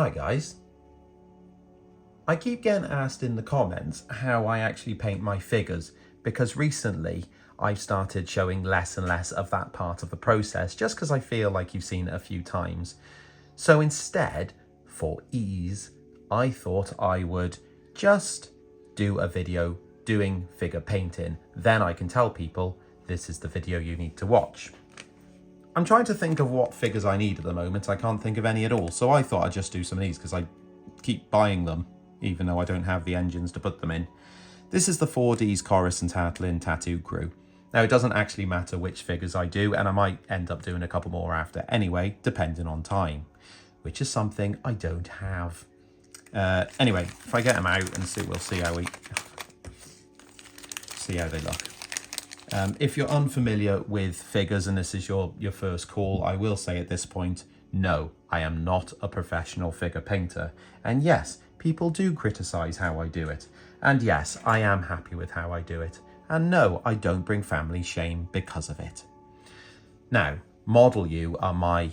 Hi guys. I keep getting asked in the comments how I actually paint my figures, because recently I've started showing less and less of that part of the process just because I feel like you've seen it a few times. So instead, for ease, I thought I would just do a video doing figure painting. Then I can tell people this is the video you need to watch. I'm trying to think of what figures I need at the moment. I can't think of any at all. So I thought I'd just do some of these because I keep buying them, even though I don't have the engines to put them in. This is the 4Ds Corris and Talyllyn tattoo crew. Now, it doesn't actually matter which figures I do, and I might end up doing a couple more after anyway, depending on time, which is something I don't have. Anyway, if I get them out and see, we'll see how they look. If you're unfamiliar with figures and this is your first call, I will say at this point, no, I am not a professional figure painter. And yes, people do criticize how I do it. And yes, I am happy with how I do it. And no, I don't bring family shame because of it. Now, Model U are my,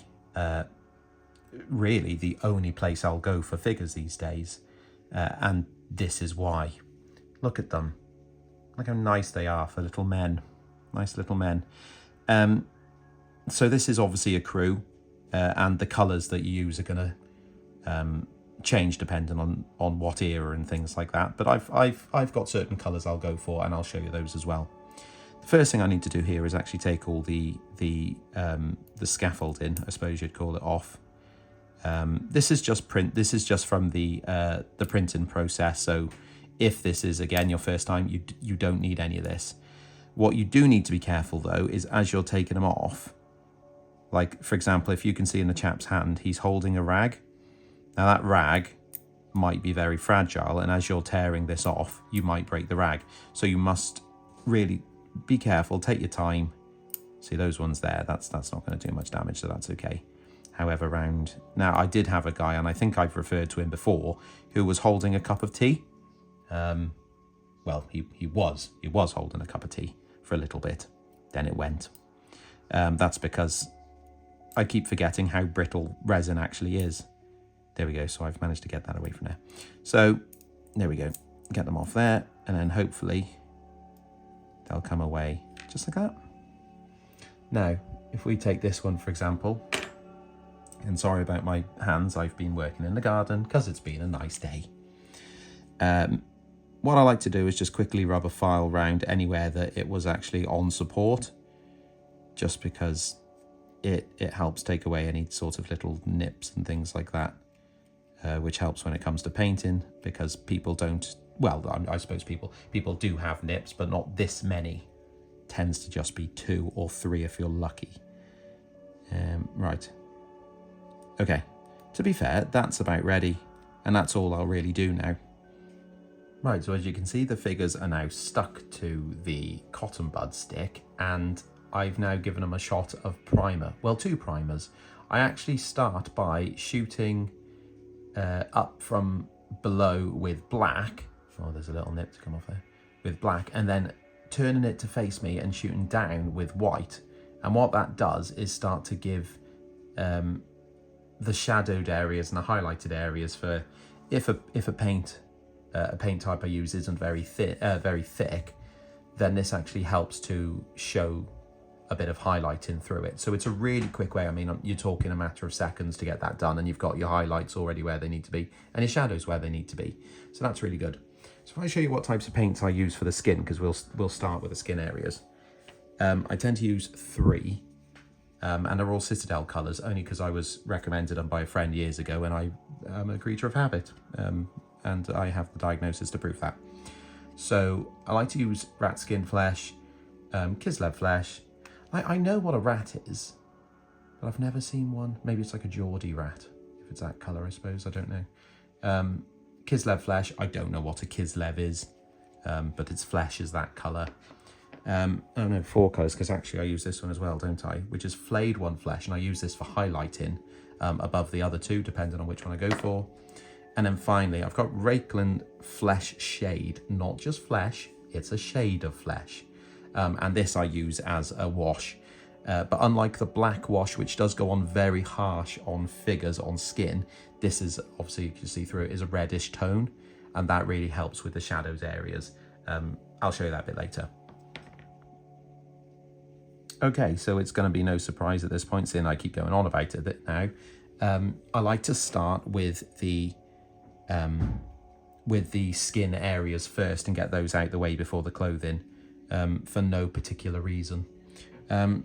really the only place I'll go for figures these days. And this is why. Look at them. Look how nice they are for little men. Nice little men. So this is obviously a crew, and the colours that you use are going to change depending on what era and things like that. But I've got certain colours I'll go for, and I'll show you those as well. The first thing I need to do here is actually take all the scaffolding, I suppose you'd call it, off. This is just print. This is just from the printing process. So if this is, again, your first time, you don't need any of this. What you do need to be careful, though, is as you're taking them off, like, for example, if you can see in the chap's hand, he's holding a rag. Now, that rag might be very fragile, and as you're tearing this off, you might break the rag. So you must really be careful, take your time. See those ones there? That's not going to do much damage, so that's okay. However, now, I did have a guy, and I think I've referred to him before, who was holding a cup of tea. Well, he was holding a cup of tea for a little bit, then it went. That's because I keep forgetting how brittle resin actually is. There we go, so I've managed to get that away from there. So there we go, get them off there, and then hopefully they'll come away just like that. Now, if we take this one, for example, and sorry about my hands, I've been working in the garden because it's been a nice day. What I like to do is just quickly rub a file round anywhere that it was actually on support, just because it helps take away any sort of little nips and things like that, which helps when it comes to painting, because people don't, well, I suppose people do have nips, but not this many. Tends to just be 2 or 3 if you're lucky. Right. Okay. To be fair, that's about ready, and that's all I'll really do now. Right, so as you can see, the figures are now stuck to the cotton bud stick, and I've now given them a shot of primer. Well, 2 primers. I actually start by shooting up from below with black. Oh, there's a little nip to come off there. With black, and then turning it to face me and shooting down with white. And what that does is start to give the shadowed areas and the highlighted areas for if a paint type I use isn't very thick, then this actually helps to show a bit of highlighting through it. So it's a really quick way. I mean, you're talking a matter of seconds to get that done, and you've got your highlights already where they need to be and your shadows where they need to be. So that's really good. So if I show you what types of paints I use for the skin, because we'll start with the skin areas. I tend to use 3, and they're all Citadel colours, only because I was recommended them by a friend years ago, and I am a creature of habit. And I have the diagnosis to prove that. So I like to use rat skin flesh, kislev flesh. I know what a rat is, but I've never seen one. Maybe it's like a Geordie rat, if it's that colour, I suppose, I don't know. Kislev flesh, I don't know what a kislev is, but its flesh is that colour. Oh no, 4 colours, because actually I use this one as well, don't I? Which is flayed one flesh, and I use this for highlighting above the other 2, depending on which one I go for. And then finally, I've got Rakeland Flesh Shade, not just flesh, it's a shade of flesh. And this I use as a wash. But unlike the black wash, which does go on very harsh on figures on skin, this is, obviously you can see through it, is a reddish tone, and that really helps with the shadows areas. I'll show you that a bit later. Okay, so it's going to be no surprise at this point, seeing I keep going on about it now. I like to start with the skin areas first and get those out the way before the clothing, for no particular reason.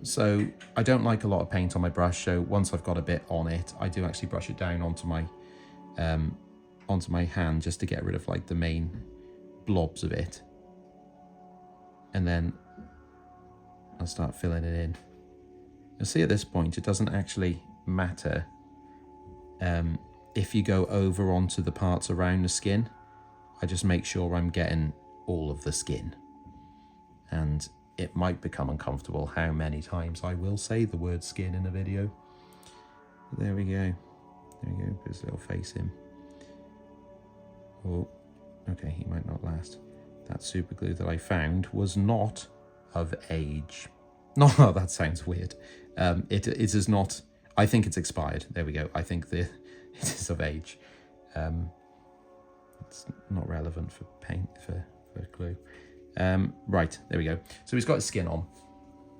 So I don't like a lot of paint on my brush, so once I've got a bit on it, I do actually brush it down onto my hand just to get rid of like the main blobs of it. And then I'll start filling it in. You'll see at this point, it doesn't actually matter if you go over onto the parts around the skin. I just make sure I'm getting all of the skin. And it might become uncomfortable how many times I will say the word skin in a video. But there we go. There we go, put his little face in. Oh, okay, he might not last. That super glue that I found was not of age. No, that sounds weird. It is not, I think it's expired. There we go. I think it is of age. It's not relevant for paint, for glue. Right, there we go. So he's got his skin on.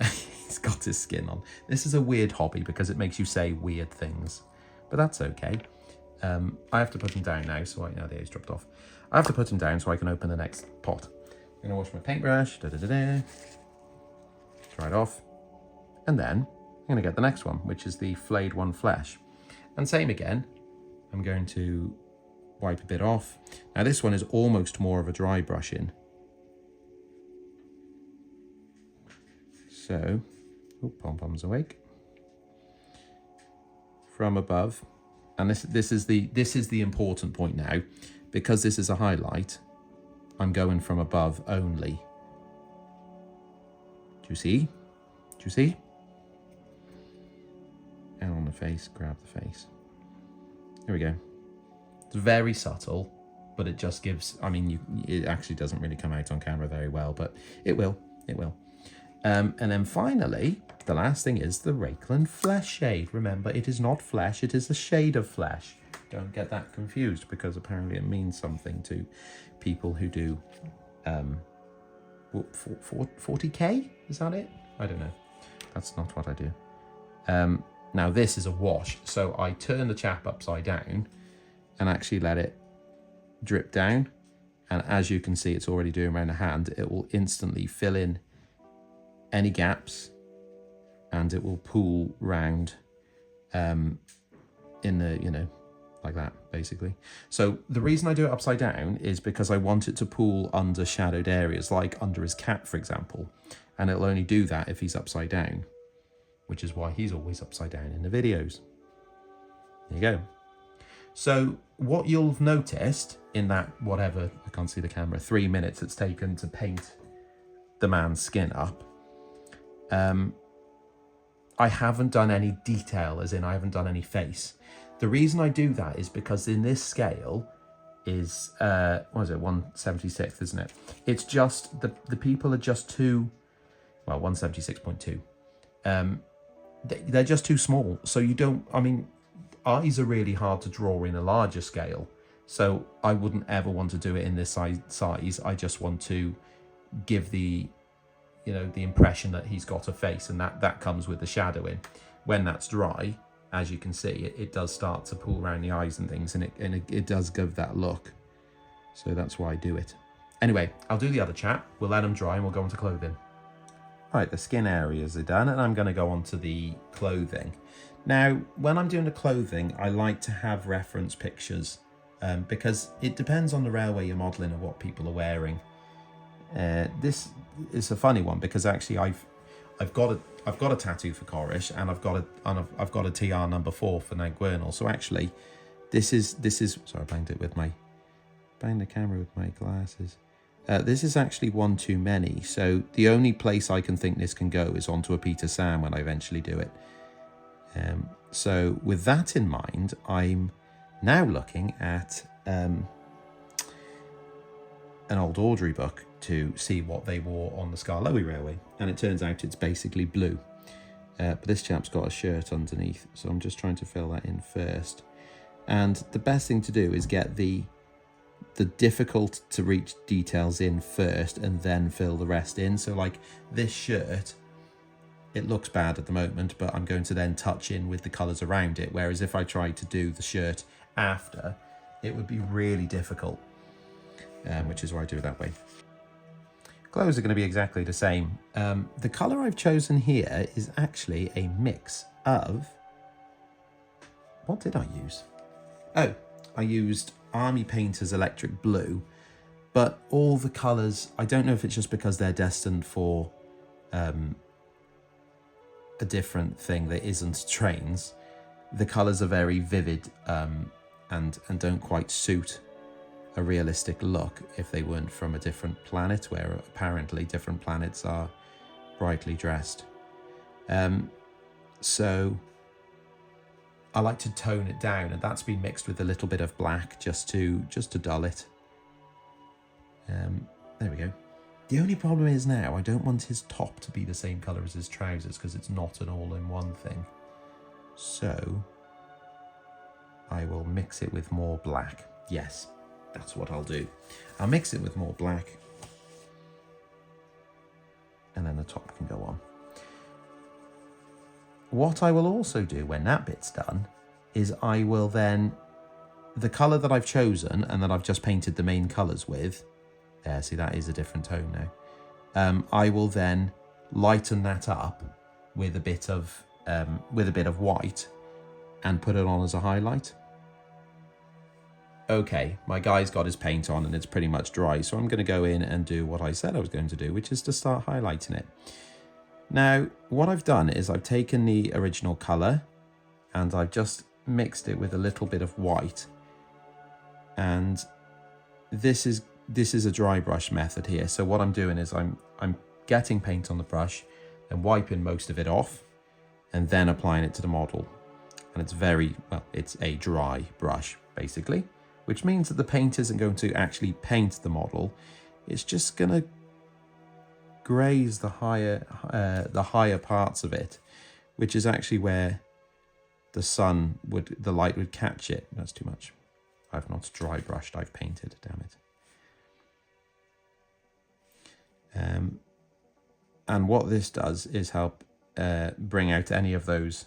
He's got his skin on. This is a weird hobby because it makes you say weird things, but that's okay. I have to put him down now, so there he's dropped off. I have to put him down so I can open the next pot. I'm gonna wash my paintbrush, try it off, and then I'm gonna get the next one, which is the flayed one flesh. And same again, I'm going to wipe a bit off. Now this one is almost more of a dry brushing. So, pom-pom's awake. From above, and this is the important point now, because this is a highlight. I'm going from above only. Do you see? Do you see? And on the face, grab the face. There we go. It's very subtle, but it just gives, it actually doesn't really come out on camera very well, but it will. And then finally, the last thing is the Rakeland flesh shade. Remember, it is not flesh, it is a shade of flesh. Don't get that confused, because apparently it means something to people who do 40k? Is that it? I don't know. That's not what I do. Now this is a wash, so I turn the chap upside down and actually let it drip down. And as you can see, it's already doing around the hand. It will instantly fill in any gaps, and it will pool round in the, like that, basically. So the reason I do it upside down is because I want it to pool under shadowed areas, like under his cap, for example. And it'll only do that if he's upside down, which is why he's always upside down in the videos. There you go. So what you'll have noticed in that, whatever, I can't see the camera, 3 minutes it's taken to paint the man's skin up, I haven't done any detail, as in I haven't done any face. The reason I do that is because in this scale is, what is it, 1/76, isn't it? It's just, the people are just too, well, 176.2. They're just too small. So you don't, eyes are really hard to draw in a larger scale. So I wouldn't ever want to do it in this size. I just want to give the impression that he's got a face, and that comes with the shadowing. When that's dry, as you can see, it does start to pull around the eyes and things, and it does give that look. So that's why I do it. Anyway, I'll do the other chap. We'll let him dry and we'll go on to clothing. Right, the skin areas are done, and I'm going to go on to the clothing. Now, when I'm doing the clothing, I like to have reference pictures because it depends on the railway you're modelling and what people are wearing. This is a funny one because actually I've got a tattoo for Corrish, and I've got a TR number 4 for Nagwernal. So actually, this is sorry, I banged the camera with my glasses. This is actually one too many. So the only place I can think this can go is onto a Peter Sam when I eventually do it. So with that in mind, I'm now looking at an old awdry book to see what they wore on the Skarloey Railway, and it turns out it's basically blue. But this chap's got a shirt underneath, so I'm just trying to fill that in first. And the best thing to do is get the difficult to reach details in first and then fill the rest in. So like this shirt, it looks bad at the moment, but I'm going to then touch in with the colours around it. Whereas if I tried to do the shirt after, it would be really difficult, which is why I do it that way. Clothes are going to be exactly the same. The colour I've chosen here is actually a mix of... What did I use? Oh, I used Army Painter's Electric Blue, but all the colours, I don't know if it's just because they're destined for a different thing that isn't trains. The colours are very vivid and don't quite suit a realistic look if they weren't from a different planet, where apparently different planets are brightly dressed. So I like to tone it down, and that's been mixed with a little bit of black just to dull it. There we go. The only problem is now I don't want his top to be the same colour as his trousers because it's not an all-in-one thing. So I will mix it with more black. Yes, that's what I'll do. I'll mix it with more black, and then the top can go on. What I will also do when that bit's done is I will then, the colour that I've chosen and that I've just painted the main colours with, there, see that is a different tone now. I will then lighten that up with a bit of white and put it on as a highlight. Okay, my guy's got his paint on and it's pretty much dry, so I'm going to go in and do what I said I was going to do, which is to start highlighting it. Now, what I've done is I've taken the original colour and I've just mixed it with a little bit of white. And this is a dry brush method here. So what I'm doing is I'm getting paint on the brush and wiping most of it off and then applying it to the model. And it's it's a dry brush basically, which means that the paint isn't going to actually paint the model. It's just going to graze the higher parts of it, which is actually where the light would catch it. That's too much. I've not dry brushed, I've painted, damn it. And what this does is help bring out any of those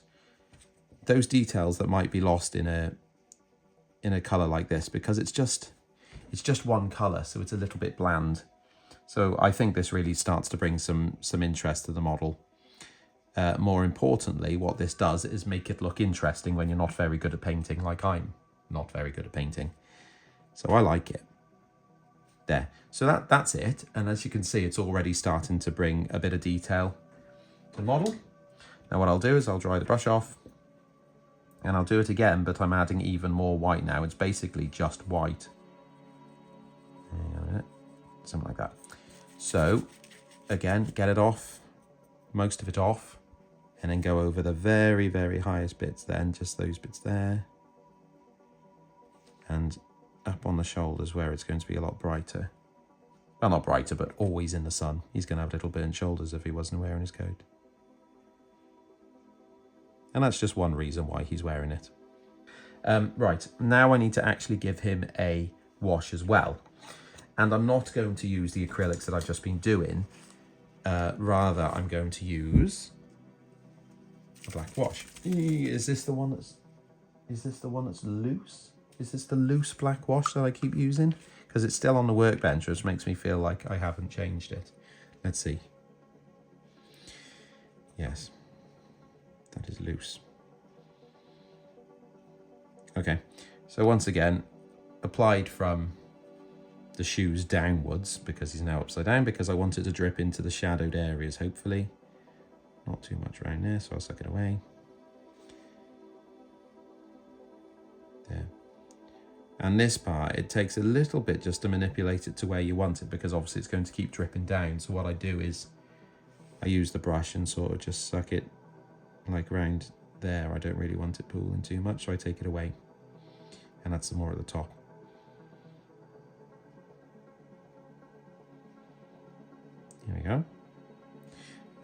details that might be lost in a color like this, because it's just one color, so it's a little bit bland. So I think this really starts to bring some interest to the model. More importantly, what this does is make it look interesting when you're not very good at painting, like I'm not very good at painting. So I like it. There. So that's it. And as you can see, it's already starting to bring a bit of detail to the model. Now what I'll do is I'll dry the brush off and I'll do it again, but I'm adding even more white now. It's basically just white. Hang on a minute. Something like that. So again, get it off, most of it off, and then go over the very, very highest bits then, just those bits there. And up on the shoulders where it's going to be a lot brighter. Well, not brighter, but always in the sun. He's going to have little burnt shoulders if he wasn't wearing his coat. And that's just one reason why he's wearing it. Right, now I need to actually give him a wash as well. And I'm not going to use the acrylics that I've just been doing. Rather, I'm going to use a black wash. Is this the one that's loose? Is this the loose black wash that I keep using? Because it's still on the workbench, which makes me feel like I haven't changed it. Let's see. Yes, that is loose. Okay, so once again, applied from the shoes downwards, because he's now upside down, because I want it to drip into the shadowed areas, hopefully. Not too much around there, so I'll suck it away. There. And this part, it takes a little bit just to manipulate it to where you want it, because obviously it's going to keep dripping down. So what I do is I use the brush and sort of just suck it like around there. I don't really want it pooling too much, so I take it away and add some more at the top. Here we go.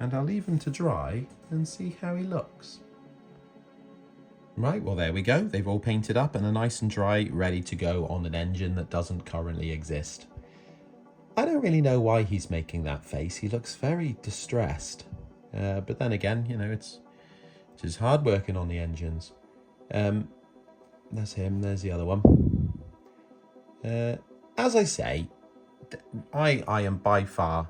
and I'll leave him to dry and see how he looks. Right, well there we go. They've all painted up and are nice and dry, ready to go on an engine that doesn't currently exist. I don't really know why he's making that face. He looks very distressed. But then again, you know, it's just hard working on the engines. There's him, there's the other one. As I say, I am by far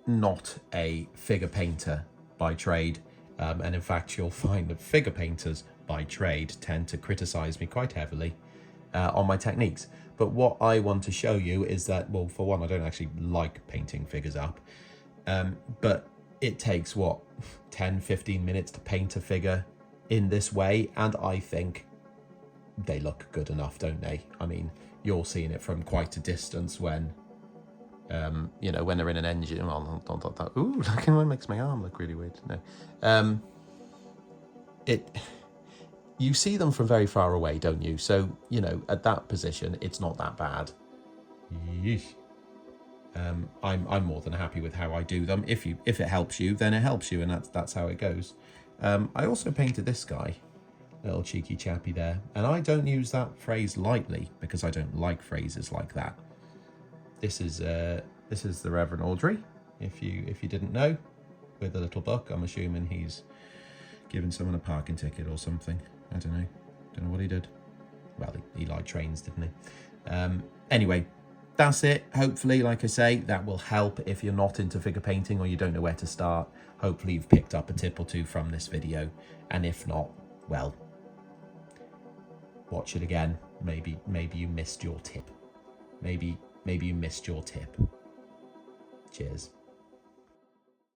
not a figure painter by trade. And in fact, you'll find that figure painters by trade tend to criticize me quite heavily on my techniques. But what I want to show you is that, well, for one, I don't actually like painting figures up. But it takes, what, 10, 15 minutes to paint a figure in this way. And I think they look good enough, don't they? I mean, you're seeing it from quite a distance when, you know, when they're in an engine. Well, don't. Ooh, look at what makes my arm look really weird. No. You see them from very far away, don't you? So, you know, at that position, it's not that bad. Yeesh. I'm more than happy with how I do them. If it helps you, then it helps you, and that's how it goes. I also painted this guy, little cheeky chappy there, and I don't use that phrase lightly because I don't like phrases like that. This is the Reverend awdry, if you didn't know, with a little book. I'm assuming he's given someone a parking ticket or something. I don't know what he did. Well, he liked trains, didn't he? Anyway, that's it. Hopefully, like I say, that will help if you're not into figure painting or you don't know where to start. Hopefully you've picked up a tip or two from this video, and if not, well, watch it again. Maybe you missed your tip. Maybe you missed your tip. Cheers.